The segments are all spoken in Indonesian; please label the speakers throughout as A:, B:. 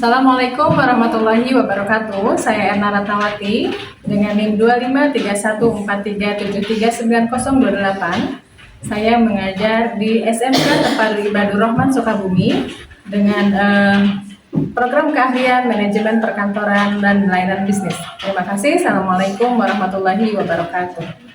A: Assalamualaikum warahmatullahi wabarakatuh. Saya Erna Ratnawati dengan NIM 253143739028. Saya mengajar di SMK Terpadu Ibadur Rahman Sukabumi dengan program keahlian manajemen perkantoran dan layanan bisnis. Terima kasih. Assalamualaikum warahmatullahi wabarakatuh.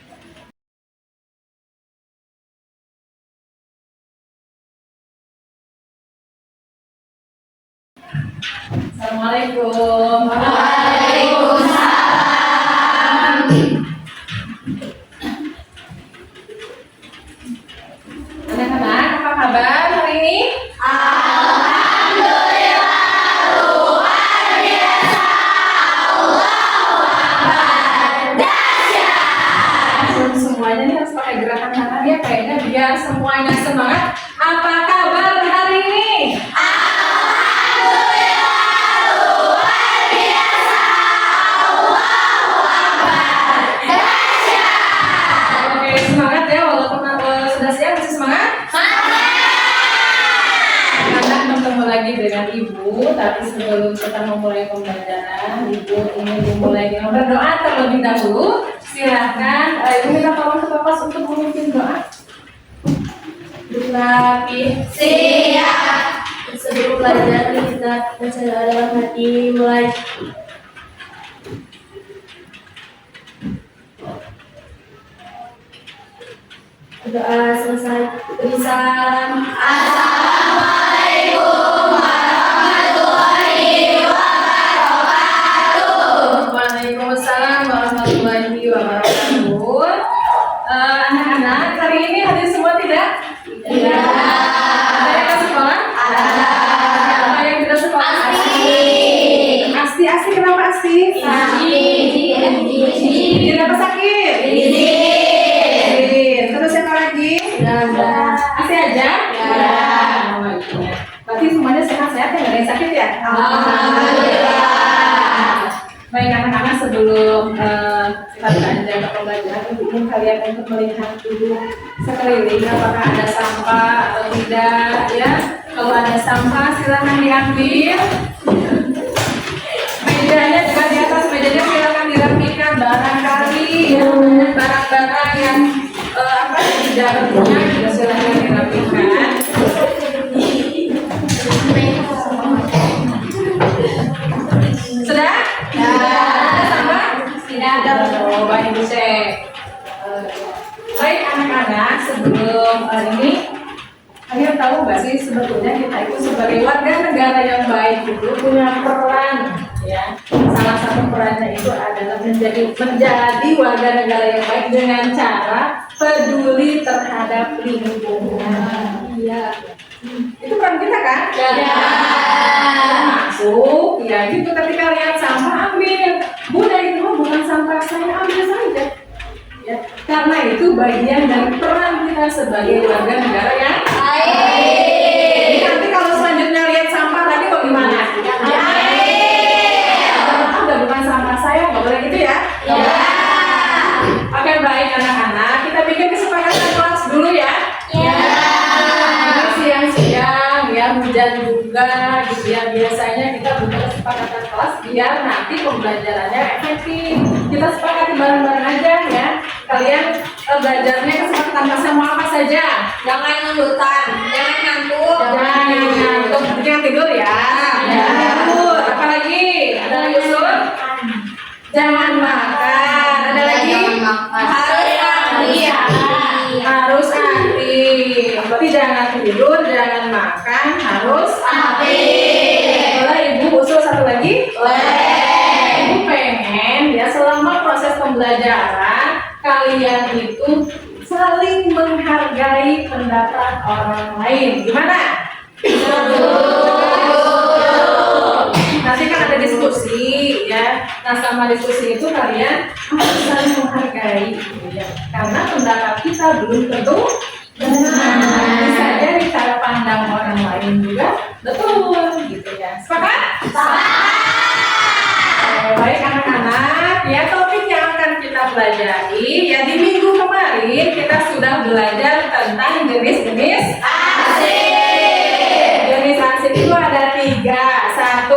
A: Assalamualaikum. Waalaikumsalam. Anak-anak, apa kabar hari ini?
B: Alhamdulillah, luar biasa. Allahu Akbar, dahsyat.
A: Semuanya nih harus pakai gerakan tangan ya, kayaknya biar semuanya semangat. Apa kabar hari ini? Lagi dengan Ibu, tapi sebelum kita memulai pembelajaran, Ibu ingin dimulai dengan berdoa terlebih dahulu. Silahkan, Ibu minta tolong ke Bapak untuk memimpin doa.
B: Siap. Sebelum belajar kita baca dalam hati, mulai. Doa selesai. Beri salam. Assalamualaikum warahmatullahi wabarakatuh.
A: Waalaikumsalam warahmatullahi wabarakatuh. Anak-anak, hari ini hadir semua tidak?
B: Iya.
A: Ada yang ke sekolah?
B: Ada.
A: Ada yang tidak sekolah? Asti, kenapa Asti? Kenapa sakit? Terus siapa lagi? Asti aja?
B: Ya.
A: Berarti semuanya sehat-sehat ya, nggak ada yang sakit ya?
B: Alhamdulillah.
A: Baik anak-anak, sebelum kita beranjak ke pembelajaran, ingin kalian untuk melihat dulu sekeliling apakah ada sampah atau tidak ya. Kalau ada sampah silakan diambil. Mejanya juga di atas mejanya silakan dirapikan. Barangkali barang-barang yang tidak punya juga silakan dirapikan. Sudah? Ya. Ada sampah? Tidak ada. Oh, baik Bu Cek. Baik anak-anak, sebelum ini kalian tahu nggak sih sebetulnya kita itu sebagai warga negara yang baik itu punya peran ya. Salah satu perannya itu adalah menjadi warga negara yang baik dengan cara peduli terhadap lingkungan. Iya. Itu peran kita kan?
B: Ya.
A: Masuk, ya gitu. Ketika lihat sampah ambil. Bunda itu bukan sampah saya, ambil saja. Ya, karena itu bagian dari peran kita sebagai warga negara yang baik. Nanti kalau selanjutnya lihat sampah tadi bagaimana? Udah bukan sampah saya, nggak boleh gitu ya?
B: Ya.
A: Oke, baik anak-anak, kita bikin kesepakatan kelas dulu ya.
B: Ya.
A: Siang-siang ya, hujan juga gitu ya. Biasanya kita buka kesepakatan kelas biar nanti pembelajarannya efektif. Kita sepakati bareng-bareng aja ya. Kalian belajarnya kesepakatan kelasnya mau apa saja.
B: Jangan nundutan, jangan ngantuk.
A: Jangan tidur ya. Jangan tidur. Apa lagi? Ada lagi usul? Jangan makan. Ada lagi? Harus aktif. Berarti jangan tidur, jangan makan, harus aktif. Boleh Ibu usul satu lagi? Ibu pengen ya selama proses pembelajaran kalian itu saling menghargai pendapat orang lain. Gimana? Nanti kan ada diskusi ya. Nah sama diskusi itu kalian harus saling menghargai gitu ya. Karena pendapat kita belum tentu benar. Bisa jadi cara pandang orang lain juga betul gitu ya. Sepakat? Baik anak-anak, ya topik yang akan kita pelajari ya di minggu kemarin kita sudah belajar tentang jenis-jenis arsip. Jenis arsip itu ada 3. 1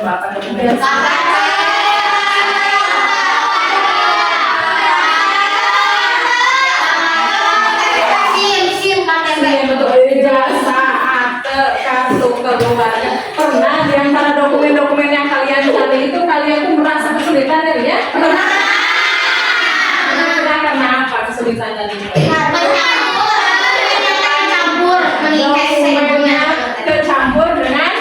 A: coba apa dokumen? Iya betul, ijazah, akte, kartu keluarga. Pernah di antara dokumen-dokumen yang kalian cari itu kalian tuh merasa kesulitan ya? Pernah? Pernah karena apa kesulitannya ini? Dokumennya kecampur dengan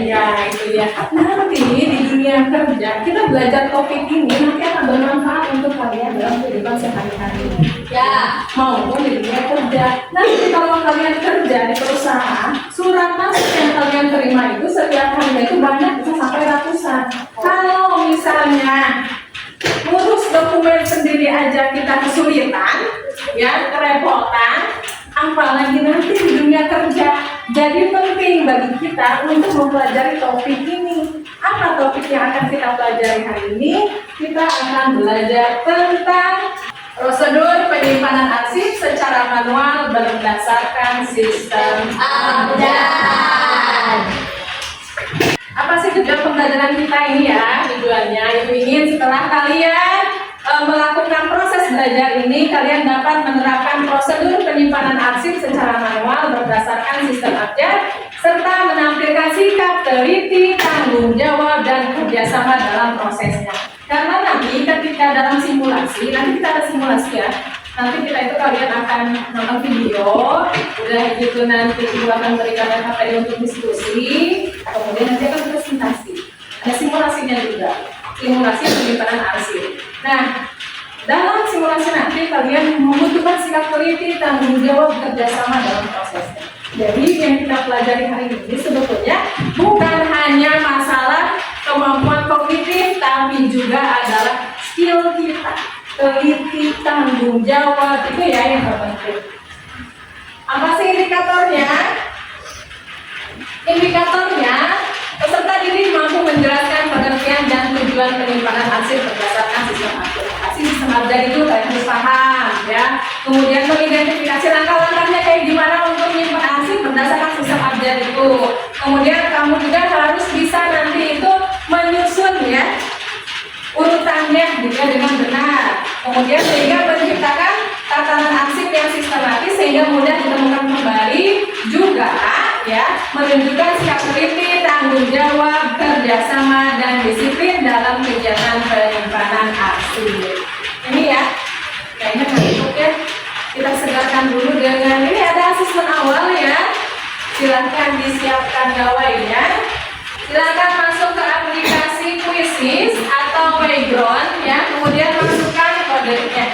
A: ya itu dia. Nanti di dunia kerja kita belajar topik ini nanti akan bermanfaat untuk kalian dalam kehidupan sehari-hari.
B: Ya.
A: Maupun di dunia kerja. Nanti kalau kalian kerja di perusahaan, surat masuk yang kalian terima itu setiap harinya itu banyak, bisa sampai ratusan. Kalau misalnya ngurus dokumen sendiri aja kita kesulitan, ya kerepotan, apalagi nanti di dunia kerja. Jadi penting bagi kita untuk mempelajari topik ini. Apa topik yang akan kita pelajari hari ini? Kita akan belajar tentang prosedur penyimpanan arsip secara manual berdasarkan sistem abjad. Apa sih tujuan pembelajaran kita ini ya? Tujuannya itu ingin setelah kalian melakukan proses belajar ini, kalian dapat menerapkan prosedur penyimpanan arsip secara manual berdasarkan sistem abjad, serta menampilkan sikap teliti, tanggung jawab, dan kerjasama dalam prosesnya. Karena nanti ketika dalam simulasi, nanti kita ada simulasi ya, nanti kita itu kalian akan nonton video, udah gitu nanti ibu akan berikan materi untuk diskusi, kemudian nanti akan presentasi. Ada simulasinya juga, simulasi penyimpanan arsip. Nah, dalam simulasi nanti kalian membutuhkan sikap teliti, tanggung jawab, kerjasama dalam prosesnya. Jadi yang kita pelajari hari ini sebetulnya bukan hanya masalah kemampuan kognitif, tapi juga adalah skill kita, teliti, tanggung jawab, itu ya yang terpenting. Apa sih indikatornya? Indikatornya, peserta didik mampu menjelaskan pengertian dan tujuan penyimpanan arsip berdasarkan sistem abjad. Sistem abjad itu kalian harus paham ya. Kemudian mengidentifikasi langkah-langkahnya kayak gimana untuk menyimpan arsip berdasarkan sistem abjad itu. Kemudian kamu juga harus bisa nanti itu menyusun ya urutannya juga dengan benar. Kemudian sehingga menciptakan tatanan arsip yang sistematis sehingga mudah ditemukan kembali, juga ya menunjukkan sikap teliti, tanggung jawab, kerjasama, dan disiplin dalam kegiatan penyimpanan arsip. Ini ya, kayaknya cukup ya. Kita segarkan dulu dengan ini ada asesmen awal ya. Silahkan disiapkan gawainya. Silahkan masuk ke aplikasi Quizzes atau Playground ya. Kemudian masukkan kodenya.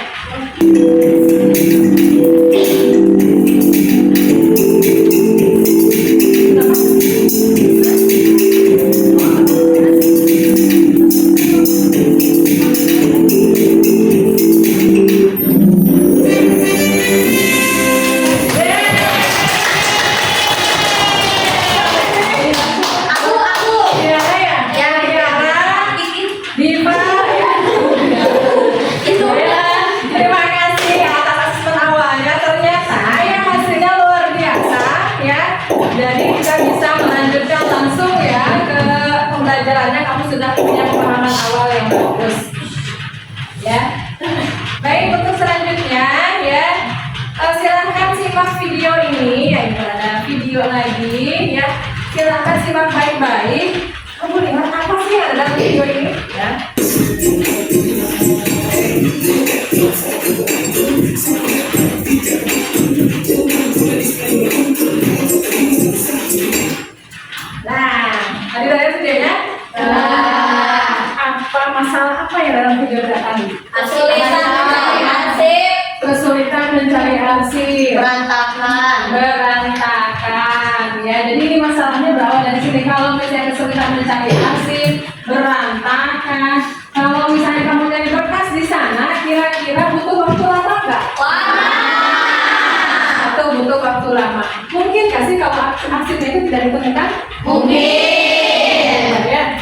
A: Video ini ya, ada video lagi ya, silahkan simak baik-baik. Kamu lihat apa sih yang ada dalam video ini ya? Nah, tadi lihat videonya. Apa masalah apa yang dalam video tadi?
B: Kesulitan mencari arsip.
A: Kesulitan mencari arsip. Berantakan ya. Jadi ini masalahnya berawal dari sini. Kalau misalnya kesulitan mencari arsip, berantakan. Kalau misalnya kamu nyari berkas di sana, kira-kira butuh waktu lama nggak? Atau butuh waktu lama? Mungkin nggak sih kalau arsipnya itu tidak ditemukan?
B: Mungkin.
A: Ya.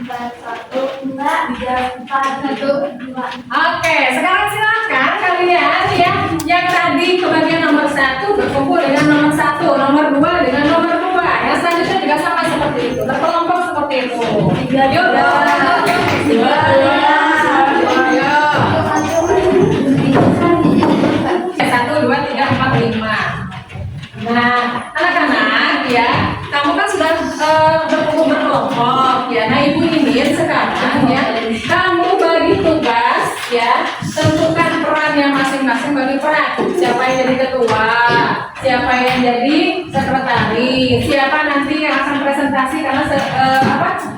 A: Oke, sekarang silakan kalian ya yang tadi kebagian nomor 1 berkumpul dengan nomor 1, nomor 2 dengan nomor 2. Yang selanjutnya juga sama seperti itu, berkelompok seperti itu. Yuk, satu, dua, tiga, empat, lima. Nah, anak-anak ya, kamu kan sudah berkumpul berkelompok ya. Nah, ibu ingin sekarang ya, kamu bagi tugas ya, tentukan perannya masing-masing bagi peran. Siapa yang jadi ketua, siapa yang jadi sekretaris, siapa nanti yang akan presentasi karena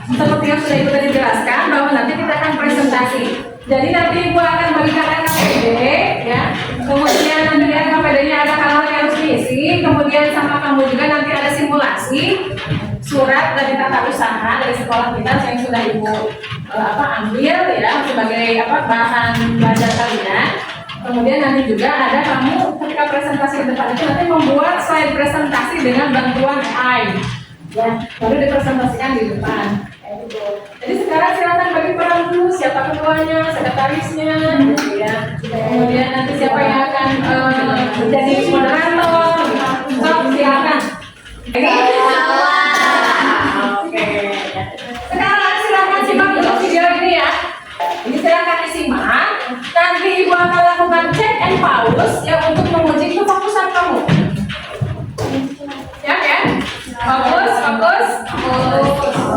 A: seperti yang sudah ibu tadi jelaskan bahwa nanti kita akan presentasi. Jadi nanti ibu akan bagikan KPD ya, kemudian nanti KPD-nya ada hal yang harus diisi, kemudian sama kamu juga nanti ada simulasi surat dari tata usaha dari sekolah kita yang sudah ibu ambil ya sebagai bahan belajar kalian. Kemudian nanti juga ada kamu ketika presentasi ke depan itu nanti membuat slide presentasi dengan bantuan AI ya, baru dipresentasikan di depan. Jadi sekarang silakan bagi peran dulu, siapa ketuanya, sekretarisnya, gitu ya. Kemudian nanti siapa yang akan menjadi moderator, silakan. Oke. Sekarang silakan simak dulu video ini ya. Ini silakan disimak. Nanti ibu akan lakukan check and pause ya untuk menguji kefokusan kamu. Siap ya? Fokus, fokus, fokus.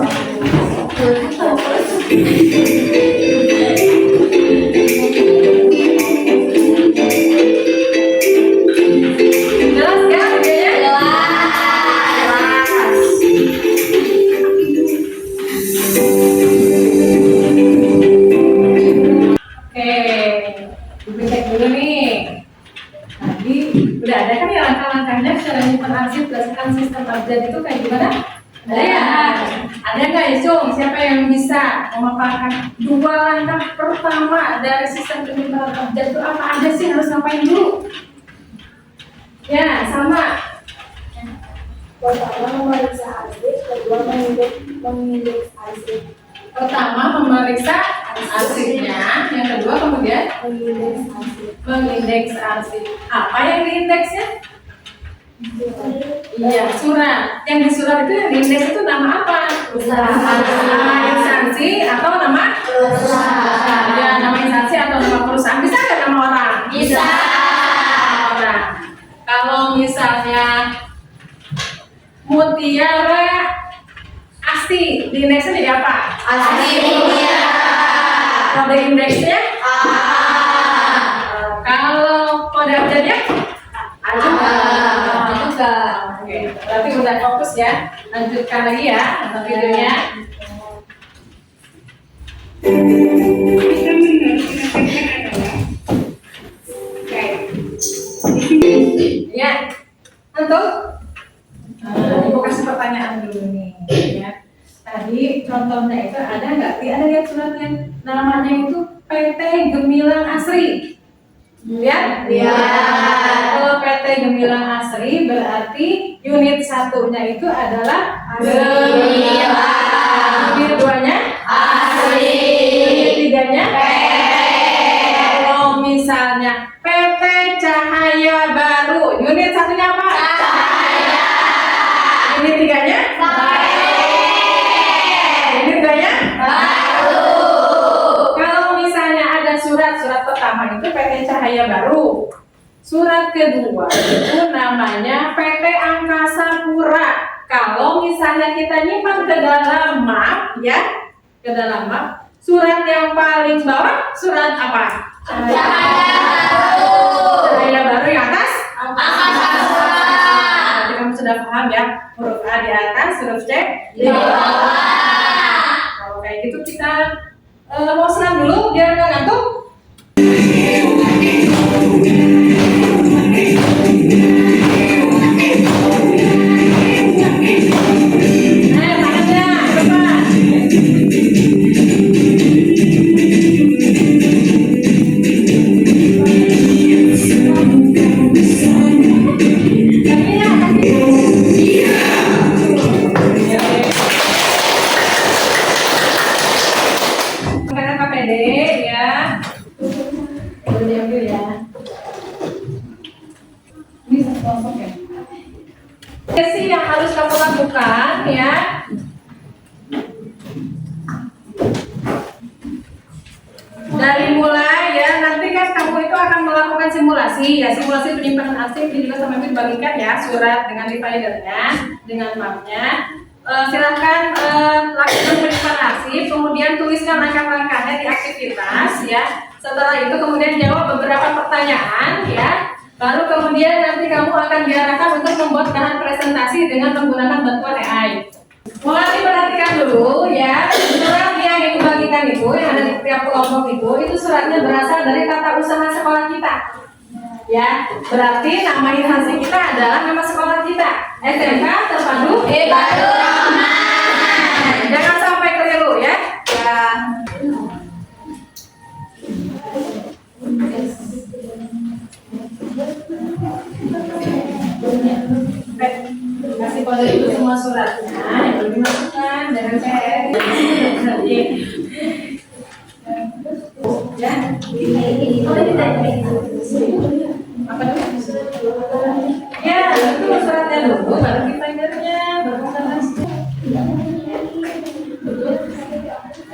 A: Jelas ya videonya? Jelas. Oke, ibu cek dulu nih. Tadi udah ada kan ya langkah-langkahnya cara menyimpan arsip berdasarkan sistem update itu kayak gimana? Ada ya? Ada nggak ya, Cung? Siapa yang bisa memaparkan 2 langkah pertama dari sistem penyimpanan update itu apa aja sih, harus ngapain dulu? Ya, sama.
C: Pertama memeriksa arsip, kedua mengindeks arsip.
A: Pertama memeriksa arsipnya, yang kedua kemudian mengindeks arsip. Apa yang diindeksnya? Iya, surat. Yang di surat itu yang diindeks itu nama apa? Nama instansi atau nama perusahaan? Ya, nama instansi atau nama perusahaan. Bisa nggak nama orang?
B: Bisa.
A: Orang. Kalau misalnya Mutiara Asti, di indeksnya jadi apa?
B: Asti Mutiara.
A: Kode indeksnya? Kalau kode abjadnya? Oke, berarti udah fokus ya. Lanjutkan lagi ya untuk videonya. Oke. Ya, tentu. Ibu kasih pertanyaan dulu nih. Ya. Tadi contohnya itu ada nggak? Ada lihat surat yang namanya itu PT Gemilang Asri. Lihat? Kalau PT Gemilang Asri berarti unit satunya itu adalah
B: Gemilang.
A: Unit 2-nya
B: Asri.
A: Unit 3-nya
B: Kalau
A: misalnya PT Cahaya Baru, unit satunya apa?
B: Cahaya.
A: Unit 3-nya Unit 2-nya
B: Baru.
A: Kalau misalnya ada surat pertama itu PT Cahaya Baru. Surat kedua itu namanya PT Angkasa Pura. Kalau misalnya misalnya kita nyimpan ke dalam map ya, ke dalam map, surat yang paling bawah surat apa? Cahaya baru yang atas? Berarti kamu sudah paham ya, huruf A di atas, huruf C di bawah. Kalau kayak gitu kita mau senam dulu biar nggak ngantuk. Sesi yang harus kamu lakukan ya. Dari mulai ya, nanti kan kamu itu akan melakukan simulasi ya, simulasi penyimpanan arsip juga sama dibagikan ya, surat dengan dividernya, dengan mapnya. Silahkan lakukan penyimpanan arsip, kemudian tuliskan langkah-langkahnya di aktivitas ya. Setelah itu kemudian jawab beberapa pertanyaan ya. Lalu kemudian nanti kamu akan diarahkan untuk membuat bahan presentasi dengan menggunakan bantuan AI. Mulai diperhatikan dulu ya, surat yang dibagikan itu, yang ada di tiap kelompok itu suratnya berasal dari tata usaha sekolah kita. Ya, berarti nama instansi kita adalah nama sekolah kita, SMK Terpadu Ibadur Rahman. Jangan sampai keliru ya. Kasih kode itu semua suratnya, yang dimasukkan dengan cek. Ya, apa dulu? Ya, itu suratnya dulu, baru kita ingatnya, baru kita kasih.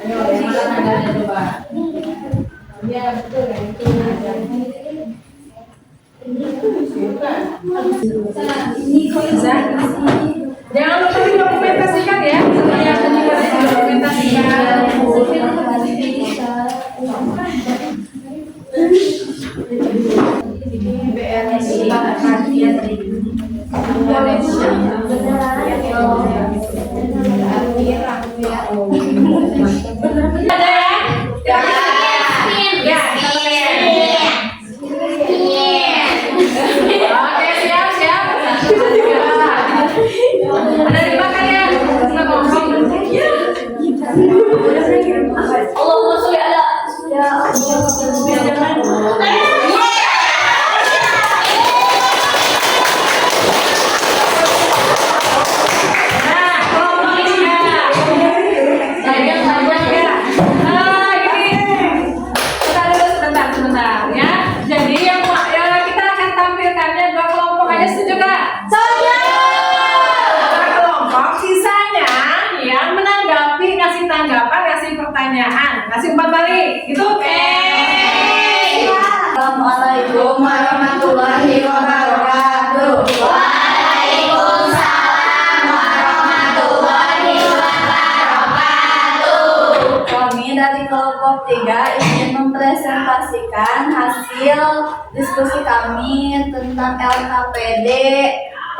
A: Ayo, yang mana tanggalnya coba? Ya, betul ya, itu ada. Jangan lupa dokumentasikan ya, semuanya dokumentasikan.
B: Allahumma sholli ala
A: kasih 4 balik, itu
C: Assalamualaikum warahmatullahi wabarakatuh.
B: Waalaikumsalam warahmatullahi wabarakatuh.
C: Kami dari kelompok 3 ingin mempresentasikan hasil diskusi kami tentang LKPD,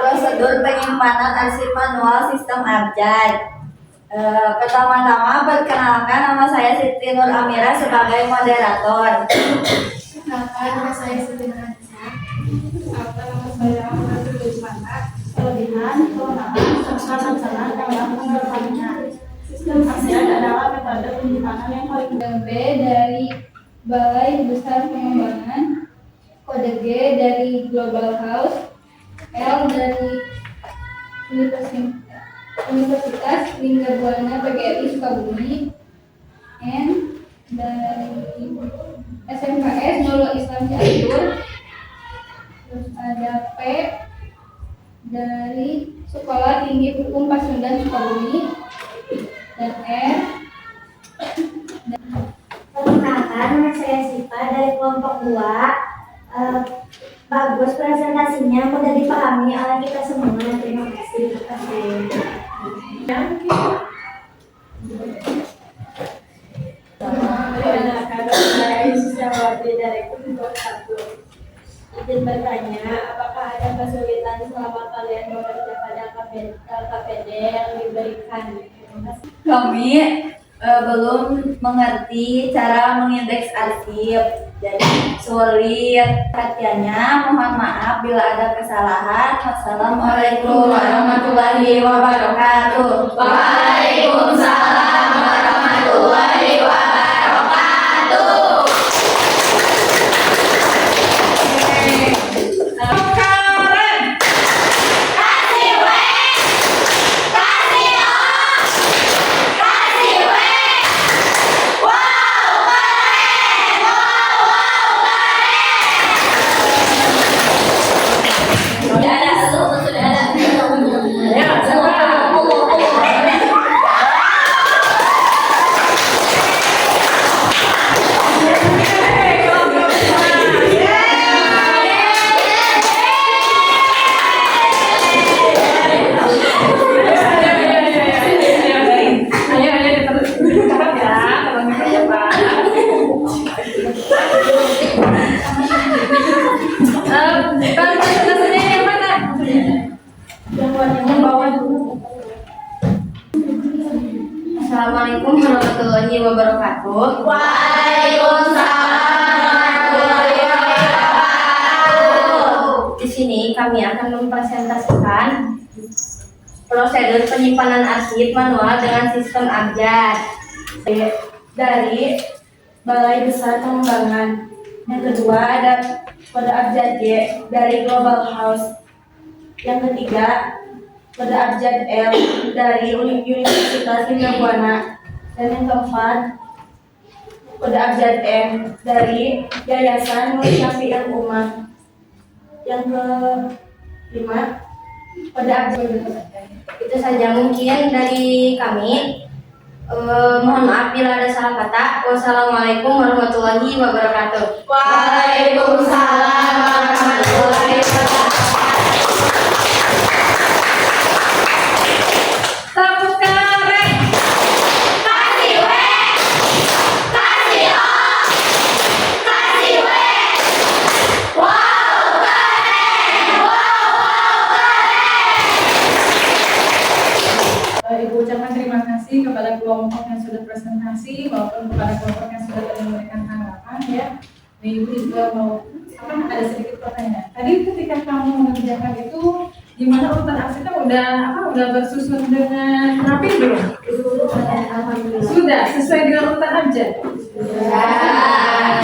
C: prosedur penyimpanan arsip manual sistem abjad. Pertama-tama perkenalkan, nama saya Siti Nur Amira sebagai moderator.
D: Perkenalkan, nama saya Siti Nur Amira. Nama saya Ahmad Manta. Kelebihan, kewenangan, serta pelaksanaan dalam penerapannya. Sistem abjad adalah metode penyimpanan yang paling
E: B dari Balai Besar Pengembangan, kode G dari Global House, L dari Universitas Linggabuana PGRI Sukabumi, N dari SMKS Nurul Islam Cianjur, terus ada P dari Sekolah Tinggi Hukum Pasundan Sukabumi, dan R.
F: Perkenalkan, nama saya Sipa dari kelompok 2. Bagus presentasinya, mudah dipahami oleh kita semua. Terima kasih. Izin bertanya, apakah ada kesulitan selama kalian bekerja pada KPD yang diberikan?
E: Kami belum mengerti cara mengindeks arsip, jadi sulit perhatiannya. Mohon maaf bila ada kesalahan. Wassalamualaikum warahmatullahi wabarakatuh.
B: Waalaikumsalam warahmatullahi wabarakatuh.
A: Karen.
B: Kasih W, kasih O, kasih W. Wow, keren. Wow, keren. Sudah ada, sudah ada.
A: Ya, siapa?
E: Assalamualaikum warahmatullahi wabarakatuh.
B: Waalaikumsalam warahmatullahi wabarakatuh.
E: Di sini kami akan mempresentasikan prosedur penyimpanan arsip manual dengan sistem abjad dari Balai Besar Pengembangan. Yang kedua ada kode abjad G dari Global House. Yang ketiga kode abjad L dari Universitas Linda. Dan yang keempat kode abjad M dari Yayasan Nur Syafi'il Ummah. Yang kelima kode abjad. Itu saja mungkin dari kami. Mohon maaf bila ada salah kata. Wassalamualaikum warahmatullahi wabarakatuh.
B: Waalaikumsalam warahmatullahi wabarakatuh.
A: Tepuk Karen.
B: Kasih W, kasih O, kasih W. Wow, keren. Wow, keren.
A: Ibu ucapkan terima kasih kepada kelompok yang sudah presentasi maupun kepada kelompok yang sudah tadi memberikan tanggapan ya. Ibu juga mau ada sedikit pertanyaan. Tadi ketika kamu mengerjakan itu gimana urutan arsipnya udah bersusun dengan rapi belum? Sudah sesuai dengan urutan abjad.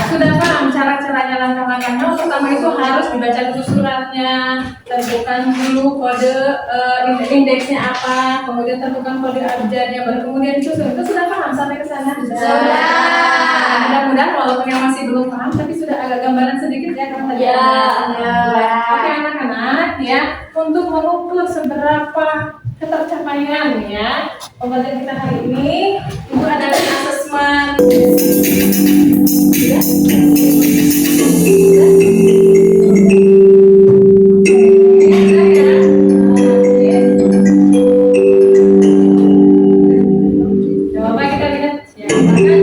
A: Sudah paham cara-caranya langkah-langkahnya. Pertama itu harus dibaca dulu suratnya, tentukan dulu kode indeksnya apa, kemudian tentukan kode abjadnya, baru kemudian disusun. Itu sudah paham sampai ke sana?
B: Sudah.
A: Mudah-mudahan walaupun yang masih belum paham tapi sudah agak gambaran sedikit ya karena tadi.
B: Ya.
A: Oke anak-anak ya, untuk mengukur seberapa ketercapaian ya pembelajaran kita hari ini itu adalah asesmen. Coba kita lihat siapa kan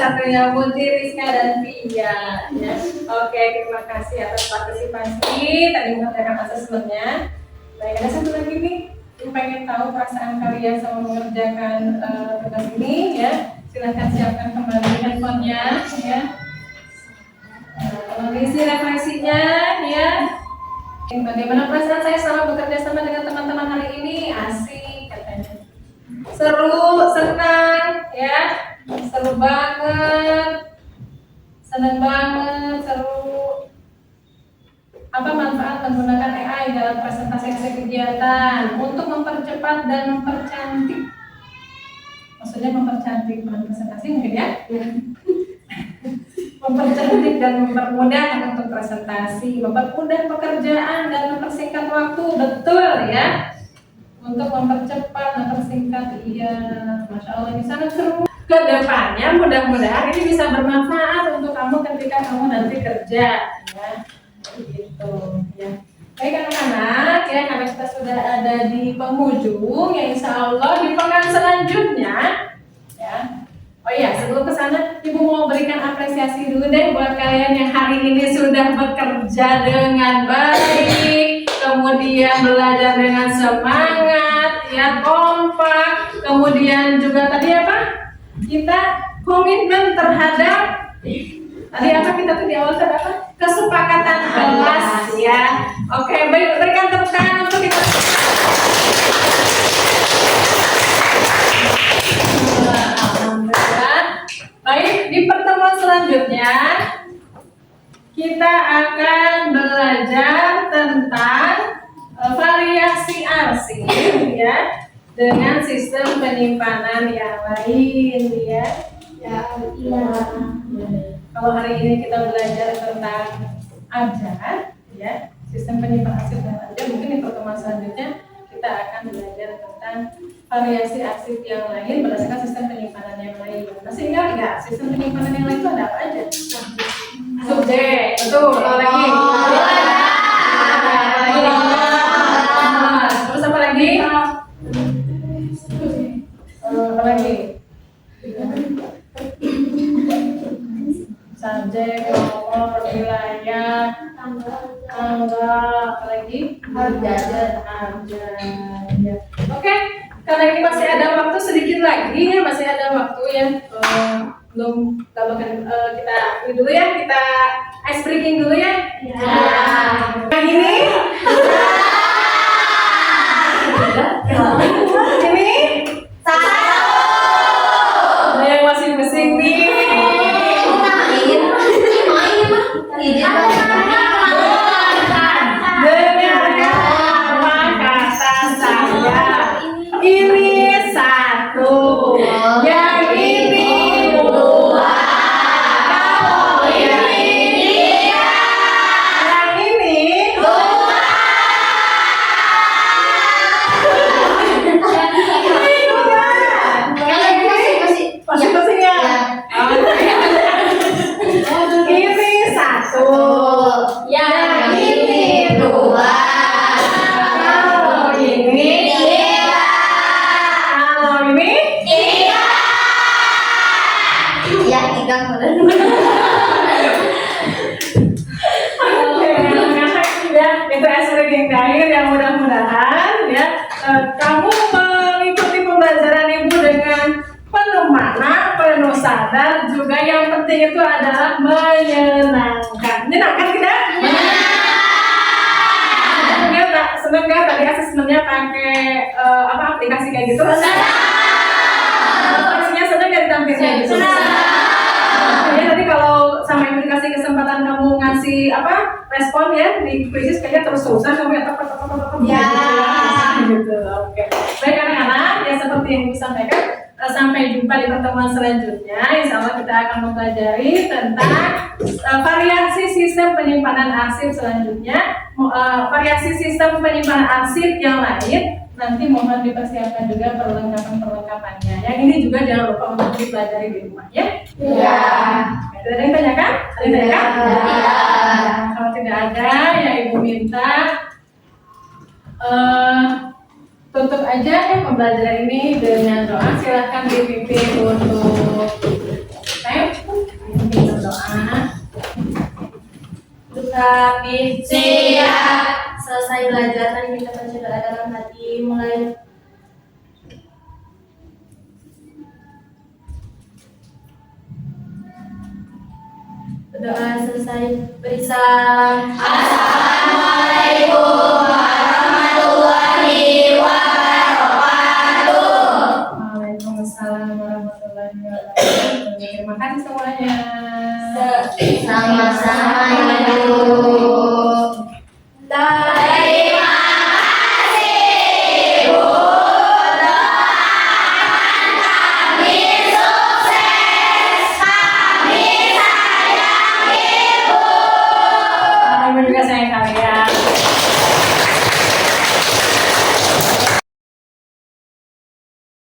A: satunya Munti, Rizka, dan Pia ya. Oke, terima kasih atas partisipasi tadi mengerjakan asesmennya. Baik, ada satu lagi nih yang pengen tahu perasaan kalian sama mengerjakan tugas ini ya. Silahkan siapkan kembali handphonenya ya. Mengisi referensinya ya. Bagaimana perasaan saya selama bekerja sama dengan teman-teman hari ini? Asik katanya. Seru, senang ya. Seru banget, senang banget, seru. Apa manfaat menggunakan AI dalam presentasi kegiatan untuk mempercepat dan mempercantik? Maksudnya mempercantik bukan presentasi mungkin ya? Mempercantik dan mempermudah untuk presentasi, mempermudah pekerjaan dan mempersingkat waktu, betul ya? Untuk mempercepat, mempersingkat, iya, masya Allah ini sangat seru. ke depannya mudah-mudahan ini bisa bermanfaat untuk kamu ketika kamu nanti kerja ya. Gitu ya. Baik anak-anak ya, karena kita sudah ada di penghujung ya, insya Allah di pekan selanjutnya ya. Oh iya, sebelum ke sana Ibu mau berikan apresiasi dulu deh buat kalian yang hari ini sudah bekerja dengan baik, kemudian belajar dengan semangat, ya kompak, kemudian juga tadi apa? Kita komitmen terhadap tadi apa kita tuh di awal tadi apa? Kesepakatan kelas ya. Oke, baik, berikan tepuk tangan untuk kita. Alhamdulillah. Baik, di pertemuan selanjutnya kita akan belajar tentang variasi arsip ya, dengan sistem penyimpanan yang lain ya. Iya. Kalau hari ini kita belajar tentang abjad ya, sistem penyimpanan arsip dan abjad, mungkin di pertemuan selanjutnya kita akan belajar tentang variasi arsip yang lain berdasarkan sistem penyimpanan yang lain. Masih ingat nggak sistem penyimpanan yang lain itu ada apa aja? Subjek, betul. Apa lagi? Terus apa lagi? Apa lagi? Subjek, nomor, wilayah, tanggal, apa lagi? Abjad. Ya. Oke, karena ini masih ada waktu sedikit lagi ya, masih ada waktu ya. Belum, kalau kita ini dulu ya, kita ice breaking dulu ya. Yang ini? Ini? Ada yang masih pusing nih. Dengarkan apa kata saya. Ini satu, yang ini dua, kalau yang ini tiga, yang ini dua. Masih ya? Ini satu, yang ini dua, kalau ini tiga, kalau ini tiga. Ya, itu esrek yang terakhir yang mudah-mudahan ya kamu mengikuti pembelajaran ibu dengan penuh makna, penuh sadar, juga yang penting itu adalah menyenangkan. Menyenangkan tidak? Senang nggak tadi asesmennya pakai apa aplikasi kayak gitu? Aplikasinya senang nggak ditampilkan gitu? Jadi tadi kalau sama ibu dikasih kesempatan kamu ngasih apa respon ya di kuisis kayaknya terus-terusan kamu ya gitu. Oke. Baik anak-anak ya, seperti yang ibu sampaikan, sampai jumpa di pertemuan selanjutnya. Insya Allah kita akan mempelajari tentang variasi sistem penyimpanan arsip selanjutnya, variasi sistem penyimpanan arsip yang lain. Nanti mohon dipersiapkan juga perlengkapan-perlengkapannya. Yang ini juga jangan lupa untuk dipelajari di rumah ya. Iya. Ada yang tanyakan? Ada yang tanyakan? Iya. Kalau tidak ada, ya ibu minta tutup aja ya pembelajaran ini dengan doa. Silahkan dipimpin untuk berdoa.
F: Kami siap selesai belajar, tadi kita baca doa dalam hati mulai. Doa selesai, beri salam. Assalamualaikum warahmatullahi wabarakatuh.
A: Waalaikumsalam warahmatullahi wabarakatuh. Terima kasih semuanya.
F: Sama-sama.